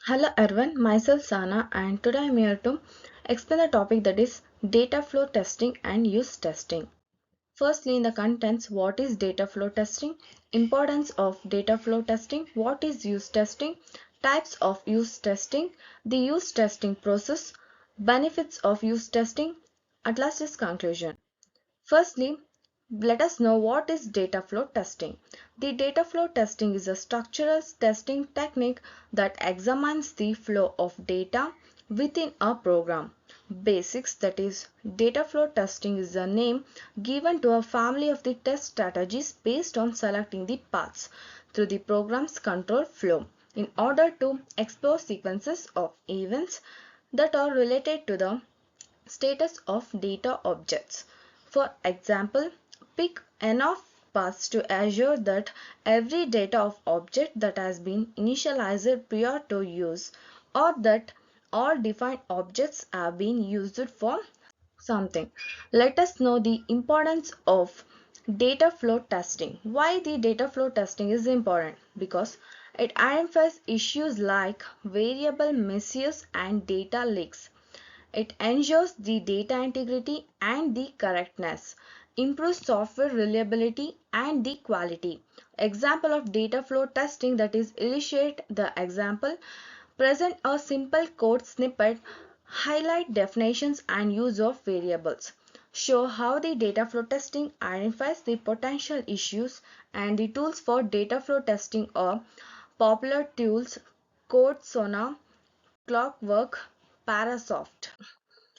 Hello everyone, myself Sana and today I'm here to explain the topic that is data flow testing and use testing. Firstly, in the contents, what is data flow testing, importance of data flow testing, what is use testing, types of use testing, the use testing process, benefits of use testing, at last is conclusion. Firstly, let us know what is data flow testing. The data flow testing is a structural testing technique that examines the flow of data within a program. Basics, that is, data flow testing is a name given to a family of the test strategies based on selecting the paths through the program's control flow in order to explore sequences of events that are related to the status of data objects. For example, pick enough paths to assure that every data of object that has been initialized prior to use or that all defined objects have been used for something. Let us know the importance of data flow testing. Why the data flow testing is important? Because it identifies issues like variable misuse and data leaks. It ensures the data integrity and the correctness, improves software reliability and the quality. Example of data flow testing, that is illustrate the example, present a simple code snippet, highlight definitions and use of variables, show how the data flow testing identifies the potential issues, and the tools for data flow testing are popular tools Code Sona, Clockwork, Parasoft.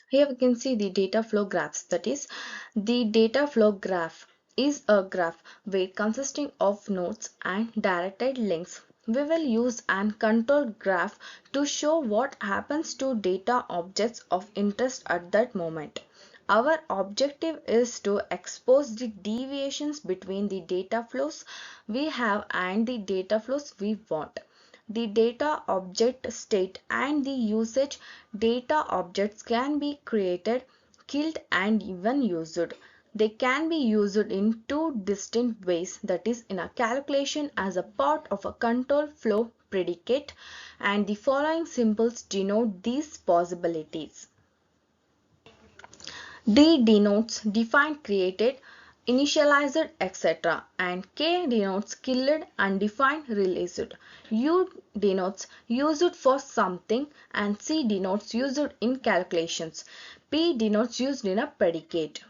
Here we can see the data flow graphs. That is, the data flow graph is a graph where consisting of nodes and directed links. We will use an control graph to show what happens to data objects of interest at that moment. Our objective is to expose the deviations between the data flows we have and the data flows we want. The data object state and the usage data objects can be created, killed and even used. They can be used in two distinct ways, that is in a calculation as a part of a control flow predicate, and the following symbols denote these possibilities. D denotes defined, created, initialized, etc. and K denotes killed, undefined, released. U denotes used for something and C denotes used in calculations. P denotes used in a predicate.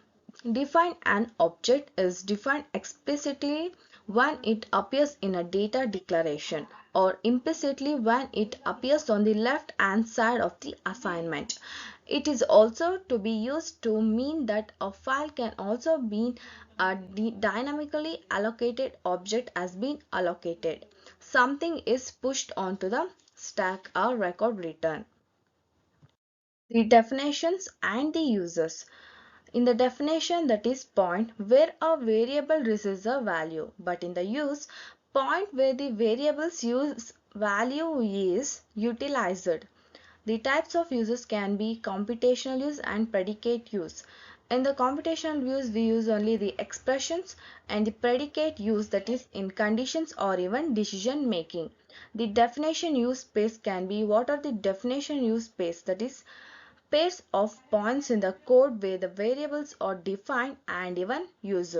Define an object is defined explicitly when it appears in a data declaration or implicitly when it appears on the left hand side of the assignment. It is also to be used to mean that a file can also be a dynamically allocated object has been allocated. Something is pushed onto the stack or record written. The definitions and the uses. In the definition, that is point where a variable receives a value, but in the use, point where the variable's use value is utilized. The types of uses can be computational use and predicate use. In the computational use, we use only the expressions, and the predicate use, that is in conditions or even decision making. The definition use space can be, what are the definition use space? That is pairs of points in the code where the variables are defined and even used.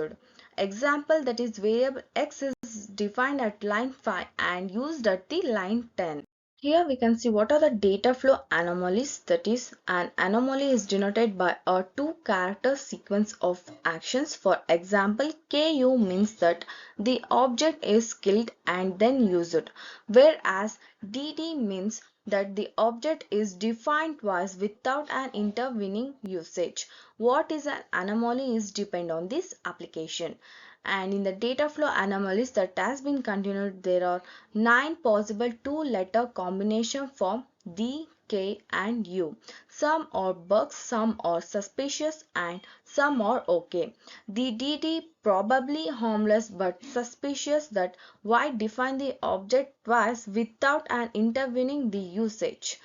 Example, that is variable x is defined at line 5 and used at the line 10. Here we can see what are the data flow anomalies. That is, an anomaly is denoted by a two-character sequence of actions. For example, KU means that the object is killed and then used, whereas DD means that the object is defined twice without an intervening usage. What is an anomaly is depend on this application. And in the data flow anomalies that has been continued, there are 9 possible two-letter combination for D, K and U. Some are bugs, some are suspicious and some are okay. The DD probably harmless but suspicious, that why define the object twice without an intervening the usage.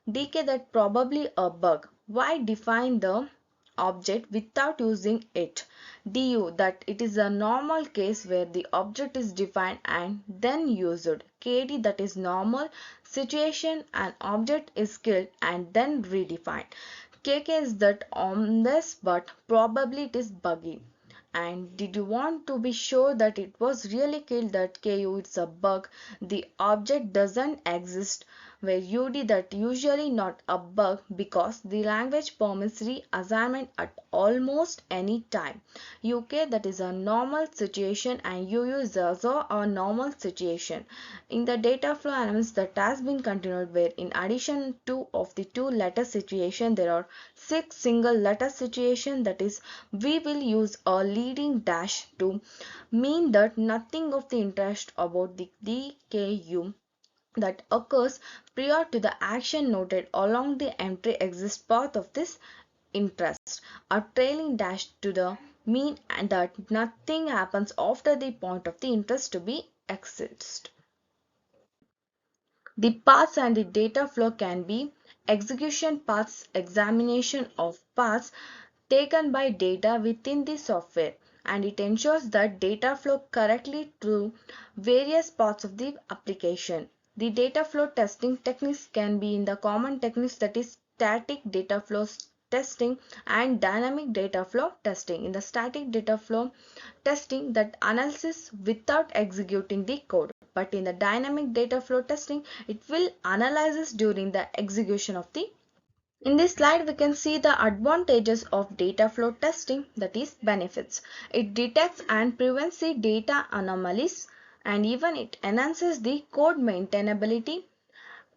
DK, that probably a bug. Why define the object without using it. Du, that it is a normal case where the object is defined and then used. Kd, that is normal situation an object is killed and then redefined. Kk is that ominous but probably it is buggy. And did you want to be sure that it was really killed that KU it's a bug, the object doesn't exist, where UD that usually not a bug because the language permits reassignment at almost any time. UK that is a normal situation and UU is also a normal situation. In the data flow analysis that has been continued where in addition to of the two letter situation there are 6 single letter situation, that is we will use a leading dash to mean that nothing of the interest about the DKU that occurs prior to the action noted along the entry exist path of this interest. A trailing dash to the mean and that nothing happens after the point of the interest to be exist. The paths and the data flow can be execution paths, examination of paths taken by data within the software, and it ensures that data flow correctly through various parts of the application. The data flow testing techniques can be in the common techniques, that is static data flow testing and dynamic data flow testing. In the static data flow testing that analysis without executing the code, but in the dynamic data flow testing it will analyze during the execution of the. In this slide, we can see the advantages of data flow testing, that is benefits. It detects and prevents the data anomalies and even it enhances the code maintainability.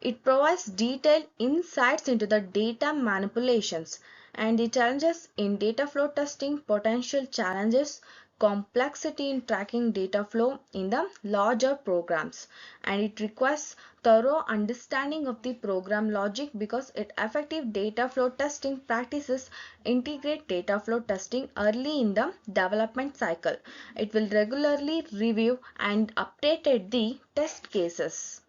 It provides detailed insights into the data manipulations and the challenges in data flow testing, potential challenges, complexity in tracking data flow in the larger programs, and it requires thorough understanding of the program logic because it effective data flow testing practices integrate data flow testing early in the development cycle. It will regularly review and update the test cases.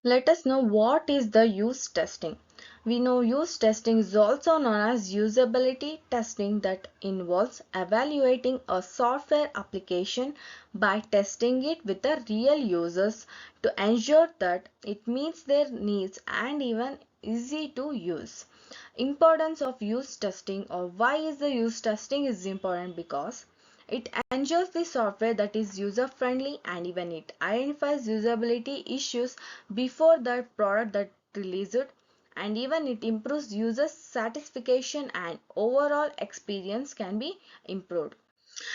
Let us know what is the use testing. We know use testing is also known as usability testing that involves evaluating a software application by testing it with the real users to ensure that it meets their needs and even easy to use. Importance of use testing, or why is the use testing is important, because it ensures the software that is user friendly and even it identifies usability issues before the product that released, and even it improves user satisfaction and overall experience can be improved.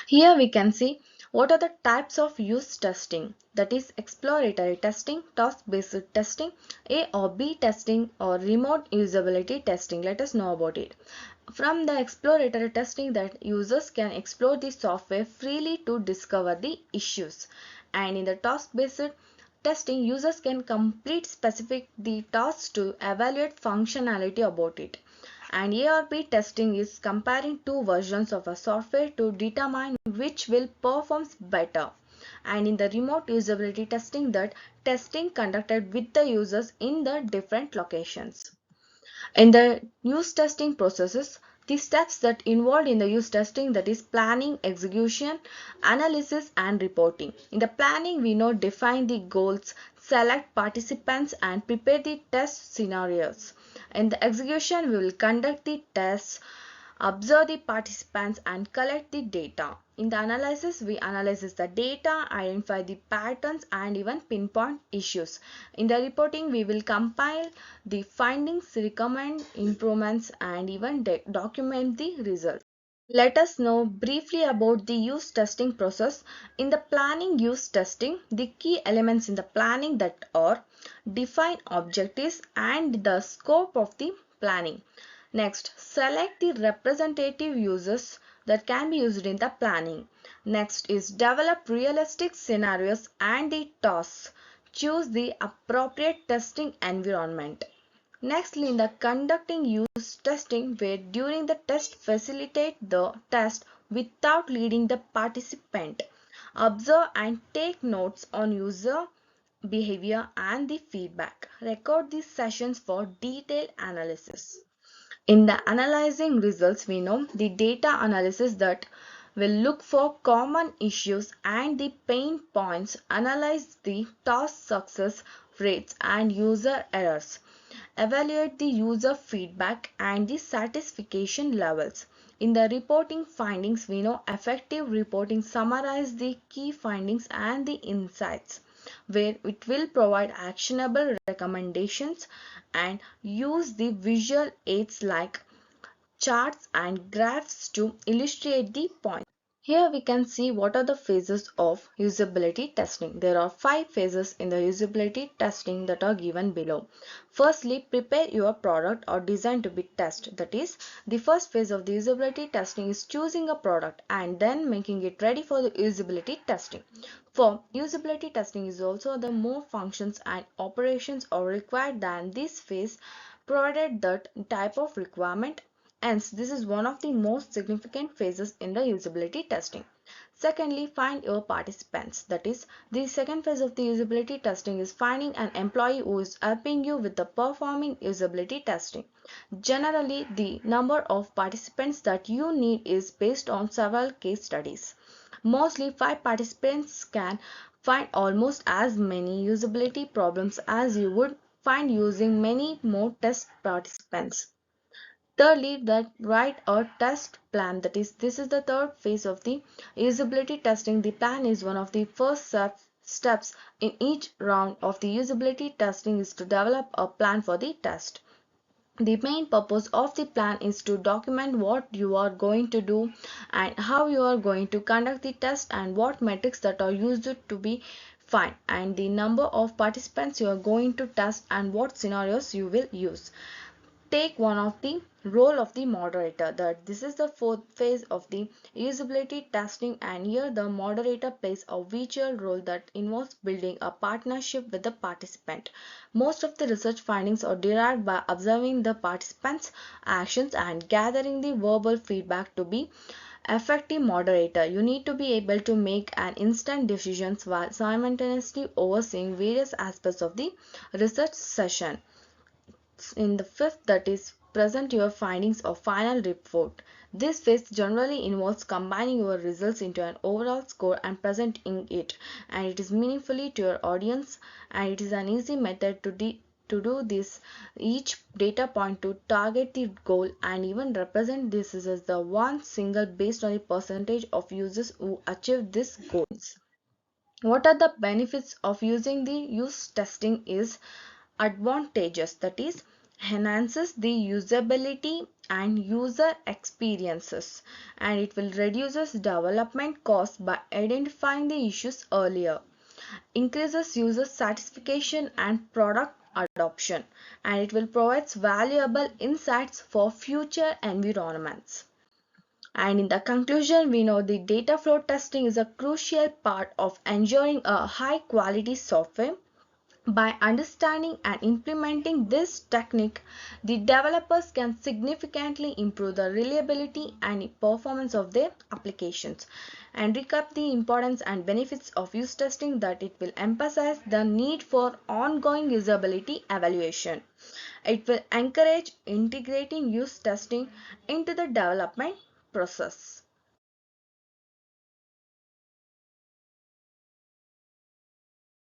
Here we can see what are the types of use testing, that is exploratory testing, task based testing, A or B testing, or remote usability testing. Let us know about it. From the exploratory testing, that users can explore the software freely to discover the issues, and in the task based testing users can complete specific the tasks to evaluate functionality about it, and ARP testing is comparing two versions of a software to determine which will perform better, and in the remote usability testing, that testing conducted with the users in the different locations. In the use testing processes, the steps that involved in the use testing, that is planning, execution, analysis and reporting. In the planning, we know define the goals, select participants and prepare the test scenarios. In the execution, we will conduct the tests, observe the participants and collect the data. In the analysis, we analyze the data, identify the patterns and even pinpoint issues. In the reporting, we will compile the findings, recommend improvements and even document the results. Let us know briefly about the use testing process. In the planning use testing, the key elements in the planning that are define objectives and the scope of the planning. Next, select the representative uses that can be used in the planning. Next is develop realistic scenarios and the tasks. Choose the appropriate testing environment. Nextly, in the conducting use testing, where during the test facilitate the test without leading the participant. Observe and take notes on user behavior and the feedback. Record these sessions for detailed analysis. In the analyzing results, we know the data analysis that will look for common issues and the pain points, analyze the task success rates and user errors, evaluate the user feedback and the satisfaction levels. In the reporting findings, we know effective reporting summarize the key findings and the insights, where it will provide actionable recommendations and use the visual aids like charts and graphs to illustrate the point. Here we can see what are the phases of usability testing. There are 5 phases in the usability testing that are given below. Firstly, prepare your product or design to be tested. That is, the first phase of the usability testing is choosing a product and then making it ready for the usability testing. For usability testing is also the more functions and operations are required than this phase, provided that type of requirement. Hence, this is one of the most significant phases in the usability testing. Secondly, find your participants. That is, the second phase of the usability testing is finding an employee who is helping you with the performing usability testing. Generally, the number of participants that you need is based on several case studies. Mostly 5 participants can find almost as many usability problems as you would find using many more test participants. Thirdly, that write a test plan. That is, this is the third phase of the usability testing. The plan is one of the first steps in each round of the usability testing is to develop a plan for the test. The main purpose of the plan is to document what you are going to do and how you are going to conduct the test and what metrics that are used to be fine and the number of participants you are going to test and what scenarios you will use. Take one of the role of the moderator. That this is the fourth phase of the usability testing, and here the moderator plays a vital role that involves building a partnership with the participant. Most of the research findings are derived by observing the participants actions and gathering the verbal feedback. To be effective moderator, you need to be able to make an instant decisions while simultaneously overseeing various aspects of the research session. In the fifth, that is present your findings or final report. This phase generally involves combining your results into an overall score and presenting it, and it is meaningfully to your audience, and it is an easy method to do this each data point to target the goal and even represent this as the one single based on the percentage of users who achieve these goals. What are the benefits of using the use testing is advantages, that is enhances the usability and user experiences, and it will reduces development costs by identifying the issues earlier, increases user satisfaction and product adoption, and it will provide valuable insights for future environments. And in the conclusion, we know the data flow testing is a crucial part of ensuring a high quality software. By understanding and implementing this technique, the developers can significantly improve the reliability and performance of their applications. And recap the importance and benefits of use testing, that it will emphasize the need for ongoing usability evaluation. It will encourage integrating use testing into the development process.